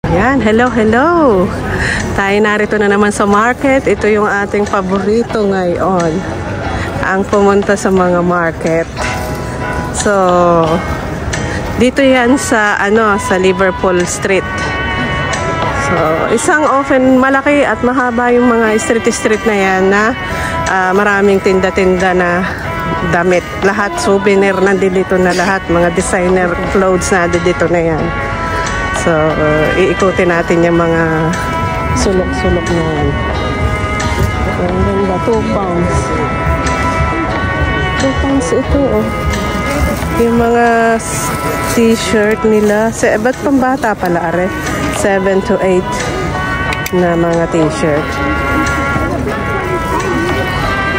Ayan, hello. Tayo narito na naman sa market. Ito yung ating paborito ngayon. Ang pumunta sa mga market. So, dito yan sa Liverpool Street. So, isang often malaki at mahaba yung mga street na yan na maraming tinda-tinda na damit. Lahat souvenir nandito na lahat. Mga designer clothes na dito na yan. So, iikutin natin yung mga sulok-sulok na yan. Ang ganda, 2 pounds. 2 pounds ito, oh. Yung mga t-shirt nila. Ba't pambata pala, are? 7 to 8 na mga t-shirt.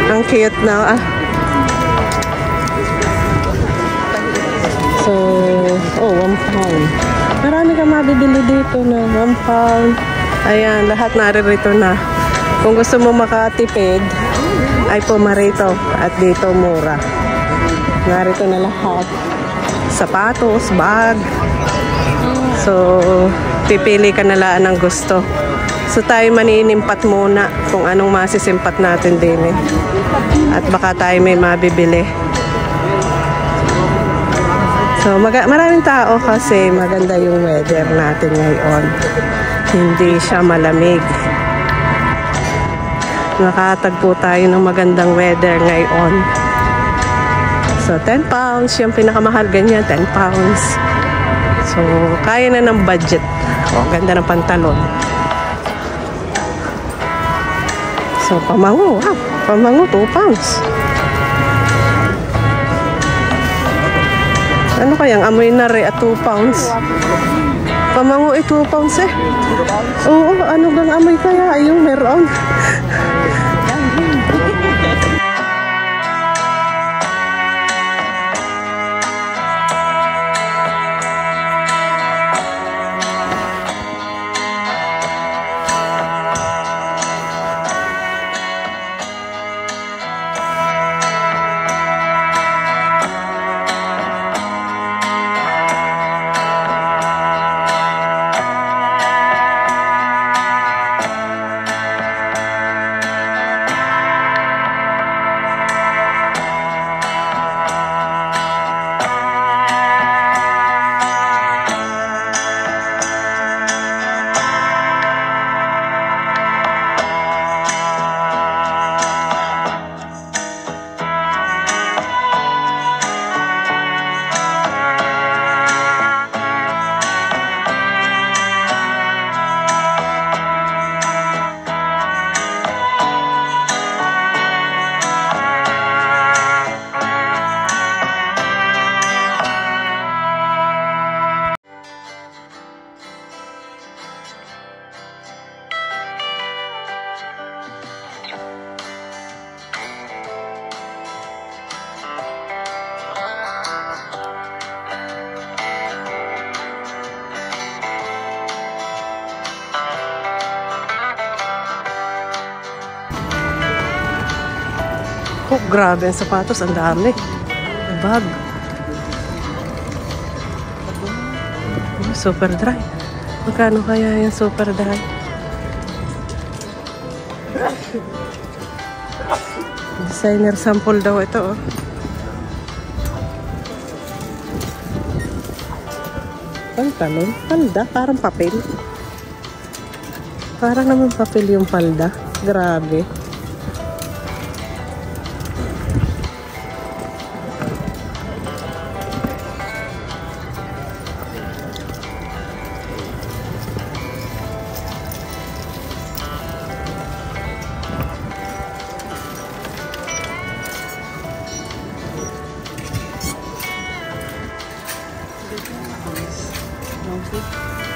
Ang cute na, So, 1 pound. Marami ka mabibili dito na 1 pound. Ayan, lahat naririto na. Kung gusto mo makatipid, ay pumarito. At dito mura. Narito na lahat. Sapatos, bag. So, pipili ka na laan ng gusto. So, tayo maninimpat muna kung anong masisimpat natin din eh. At baka tayo may mabibili. So, maraming tao kasi maganda yung weather natin ngayon. Hindi siya malamig. Nakatagpo tayo ng magandang weather ngayon. So, 10 pounds. Yung pinakamahal ganyan, 10 pounds. So, kaya na ng budget. Ganda ng pantalon. So, pamango. Pamango, 2 pounds. Ano kayang amoy na re at 2 pounds? Pamango 2 pounds eh. Oo, ano bang amoy kaya? Ayun, meron. Oh, grabe ang sapatos, ang dami. Bag. Super dry. Magkano kaya yung super dry? Designer sample daw ito, oh. Pantalon? Palda? Parang papel. Parang naman papel yung palda. Grabe.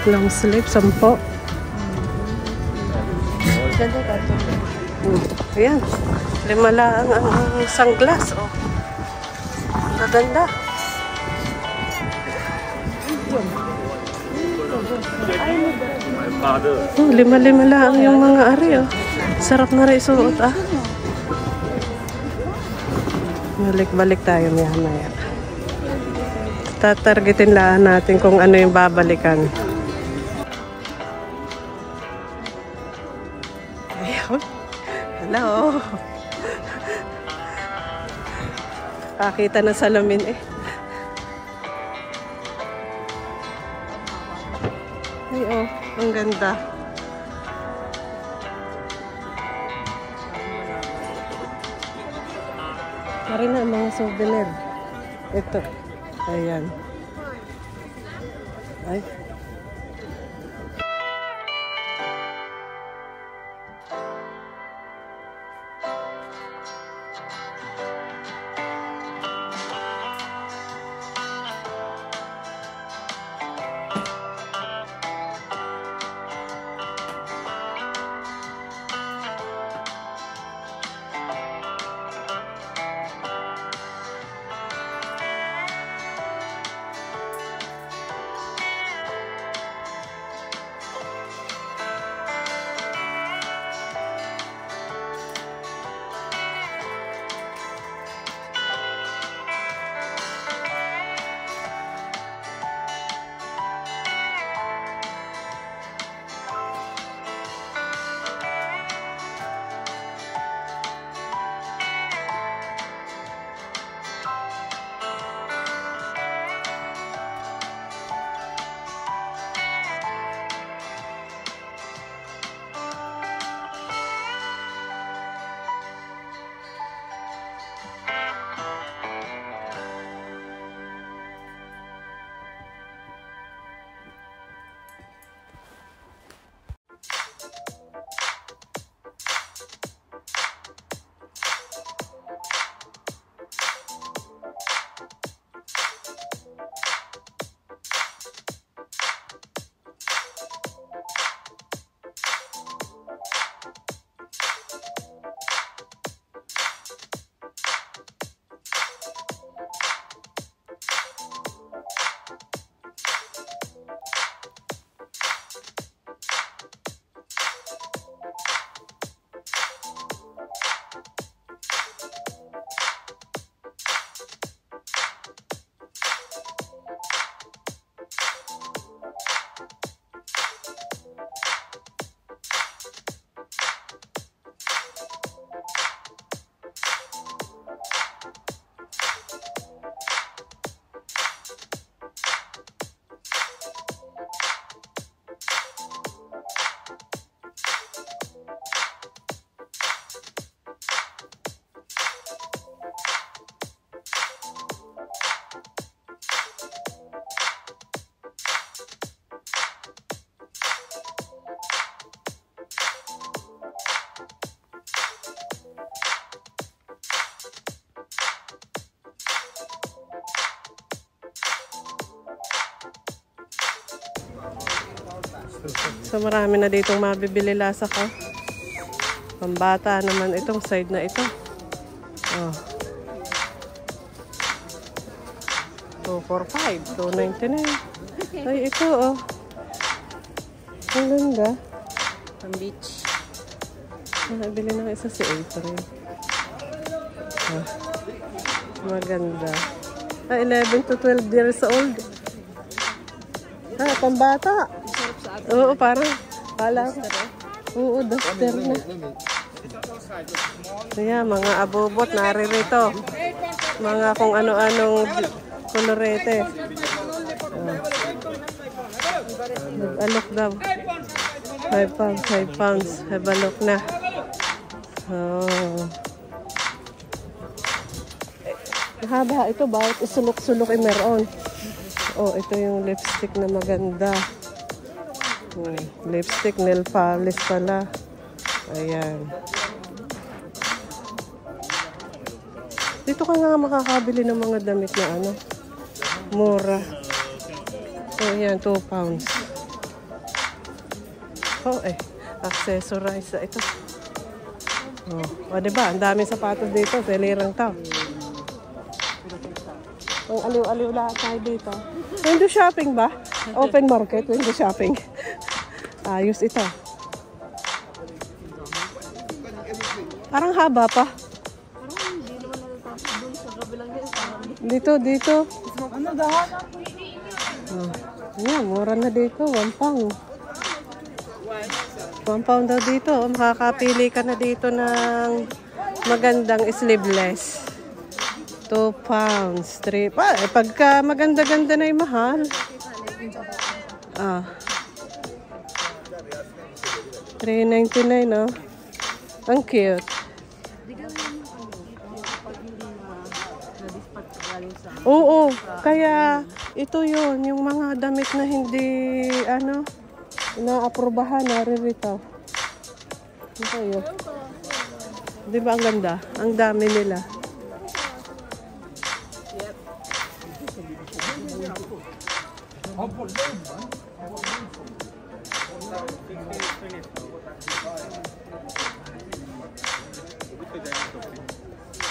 Long sleeve, 10. Ganda ka ito. Ayan. 5 lang ang sunglass. Oh. Maganda. Oh, 5 lang yung mga ari. Oh. Sarap na rin isuot. Balik-balik tayo maya-maya. Tatargetin lang natin kung ano yung babalikan. Nakakita ng salamin eh. Ay, oh, ang ganda. Pari na mga souvenir. Ito. Ayan. Ay. So marami na ditong mabibili lasa ko. Pambata naman itong side na ito. Oh. 245, 299. Ay, ito oh. Ang ganda. Pang beach. Nabili na isa si April. Oh. Maganda. 11 to 12 years old. Pambata. Oo, parang pala. Oo, duster na. Kaya mga abobot naririto. Mga kung ano-anong kolorete. Nag-alok daw. 5 pounds, 5 pounds. Nag-alok na. Oh. Haba, ito bawat isulok-sulok ay meron. Oh, ito yung lipstick na maganda. Lipstick, nail polish pala. Ayan. Dito ka nga makakabili ng mga damit na ano. Mura. So, ayan, 2 pounds. Oh, accessorize ito. Oh, diba? Ang daming sapatos dito. Selirang to. Ang aliw-aliw lahat tayo dito. Window shopping ba? Open market, window shopping. Ayos ito. Parang haba pa. Dito. Ano dahan? Ayan, mura na dito. 1 pound. 1 pound daw dito. Makakapili ka na dito ng magandang sleeveless. 2 2 pounds. 3. Pagka maganda-ganda na yung mahal. Ah. 3.99, no? Ang cute. Oo, kaya ito yun, yung mga damit na hindi, naaprubahan, naririto. Ito yun. Di ba ang ganda? Ang dami nila.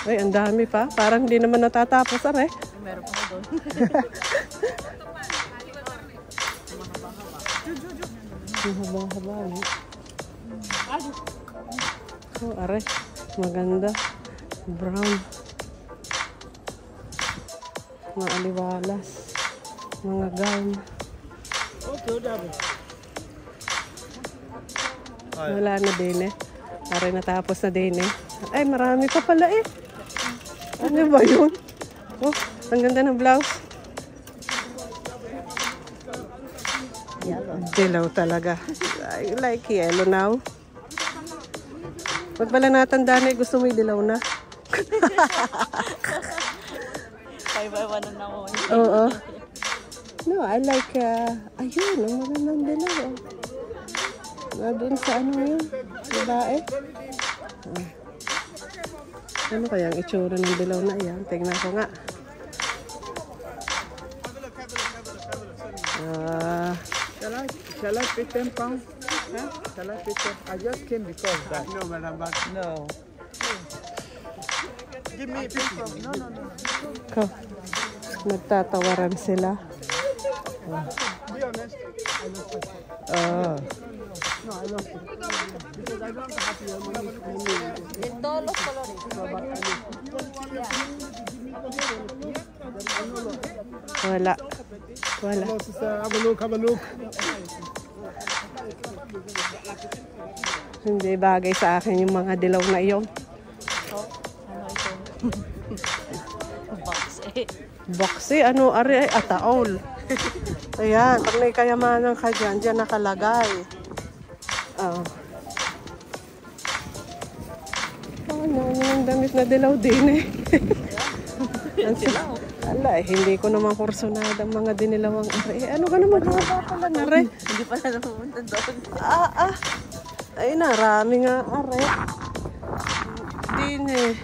Ay, ang dami pa. Parang di naman natatapos, are. Meron pa doon. Haba-haba, no? Oh, are. Maganda. Brown. Mga aliwalas. Mga gown. Wala na din eh. Are, natapos na din eh. Ay, marami pa pala eh. Ano ba yun? Oh, ang ganda ng blouse. Dilaw talaga. I like yellow now. Pag pala natanda na, gusto mo yung dilaw na. 5x1 na ako. Oo. No, I like, ayun, ang magandang dilaw. Doon sa ano yun? Babae. Ano kaya ang itsura ng dilaw na yan? Tingnan ko nga. Shall I pay 10 pounds? Huh? Shall I pay 10? I just came because that. No, madam, but no. Give me 50. No. Ko. Nagtatawaran sila. Be honest. I lost it. No, I lost it. Because I don't have your money. En todos los colores. Wala. Wala. Hello, sister. Have a look. Have a look. Hindi bagay sa akin yung mga dilaw na iyon. Ano ito? Box. Boxy, ano, ari, ay, ataol. Ayan, pag may kayamanan ka dyan, dyan nakalagay. Ang damit na dilaw din eh. Ala, hindi ko naman kursunada ang mga dinilawang ari. Ano ka naman haba pala na re? Hindi pala napunta doon. Ay, narami nga ari. Din eh.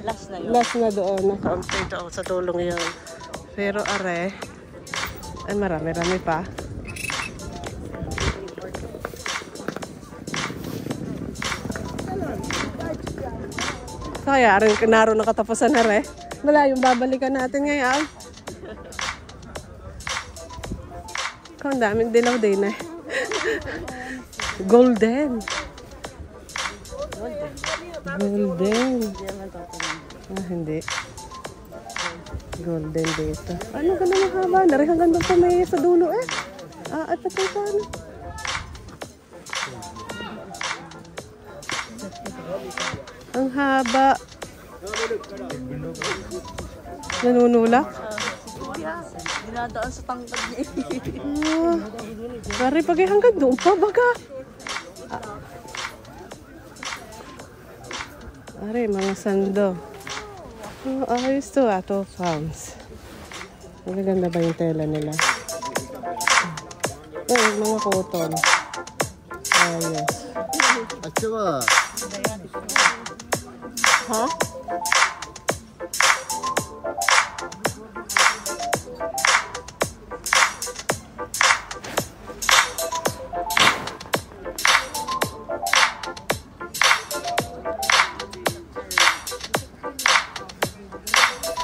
Last na yun. Last na doon, nakaunti doon sa tulong yun. Pero are, ay marami-rami pa. Kaya rin naroon na katapusan na re. Wala yung babalikan natin ngayon. Kung daming dilaw din eh. Golden. Golden. Hindi. Golden dito. Ano ka naman haba? Nari hanggang doon pa may sa dulo eh. At patay ka ano. Ang haba. Nanunulak? Dinadaan sa tangkad niya. Pare, pag hanggang doon pa, baga. Pare, mga sando. Ayos to, 2 pounds. Magaganda ba yung tela nila? Mga cotton. Ayos. Achawa. Ha?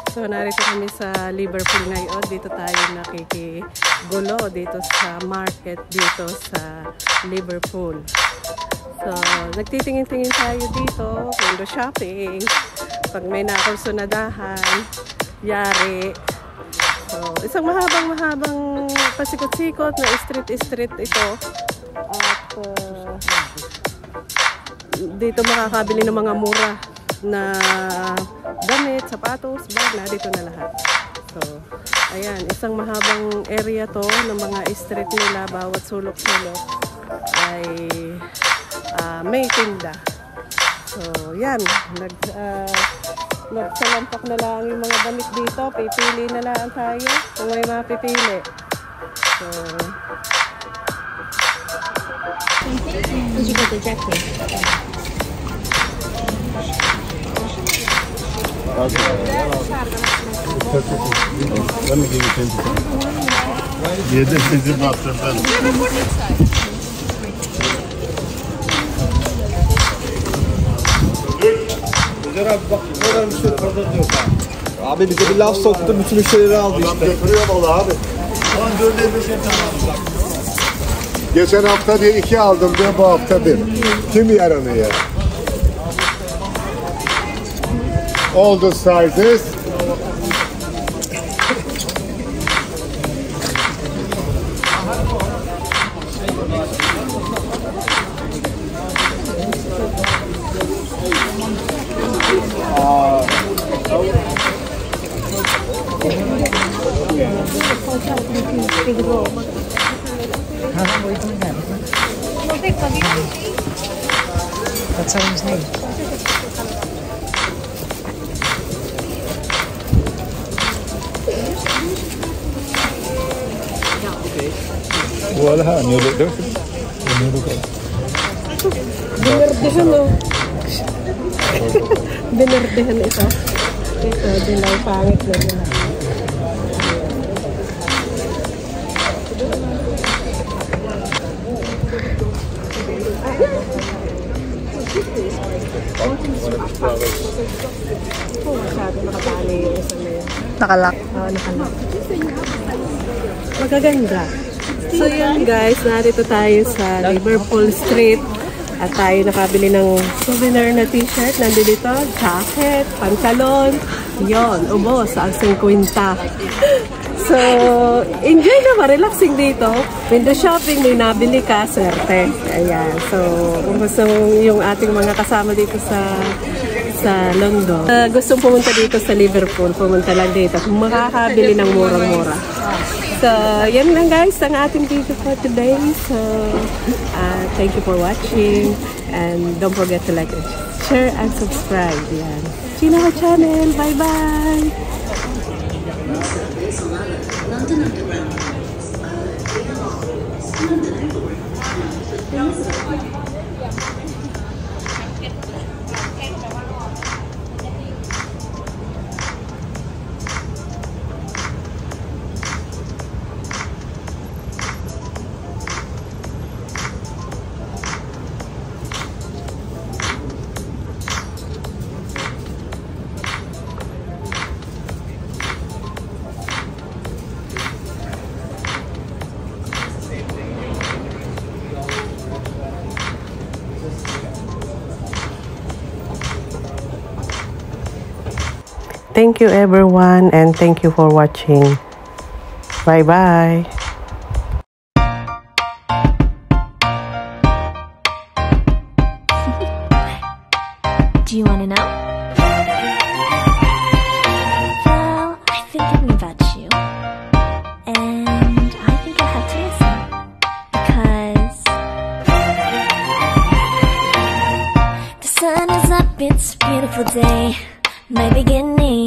So, narito kami sa Liverpool ngayon. Dito tayo nakikigulo dito sa market dito sa Liverpool. So, nagtitingin-tingin tayo dito, window shopping. Pag may nakursunadahan, yari. So, isang mahabang pasikot-sikot na street ito. At dito makakabili ng mga mura. na damit, sapatos, bag, narito na lahat. So, ayan, isang mahabang area to ng mga street nila, bawat sulok-sulok ay may tinda. So, yan, nagsalampak na lang yung mga damit dito, pipili na lang tayo kung may mapipili. So, did you get the jacket? Let me give you 10%. Yedim bizim haftadan. Abi bize bir laf soktu, bütün müşterileri aldı Adam işte. götürüyor vallahi abi. Ulan 4'e 5'e tamam. Geçen hafta diye 2 aldım diye bu hafta 1. Kim yaranıyor ya? All the sizes. That sounds nice. Wala, nilog daw. Nilog daw. binerdehan o. Binerdehan ito. Ito, dilaw, pangit na dilaw. Masyado nakatali yung isa na yun. Nakalak. Oo, nakalak. Magaganda. So yun guys, narito tayo sa Liverpool Street at tayo nakabili ng souvenir na t-shirt. Nandito dito, jacket, pantalon. Yun, ubos ang 50. So, enjoy naman, relaxing dito. Window shopping, may nabili ka, swerte. Ayan. So, kung gusto yung ating mga kasama dito sa London, gustong pumunta dito sa Liverpool, pumunta lang dito. Kung makakabili ng murang-mura. So, yan lang guys ang ating video for today. So, thank you for watching. And don't forget to like, share, and subscribe. Yan. Chino channel. Bye-bye! Thank you everyone and thank you for watching. Bye bye. Do you want to know? Well, I've been thinking about you. And I think I have to listen. Because the sun is up, it's a beautiful day. My beginning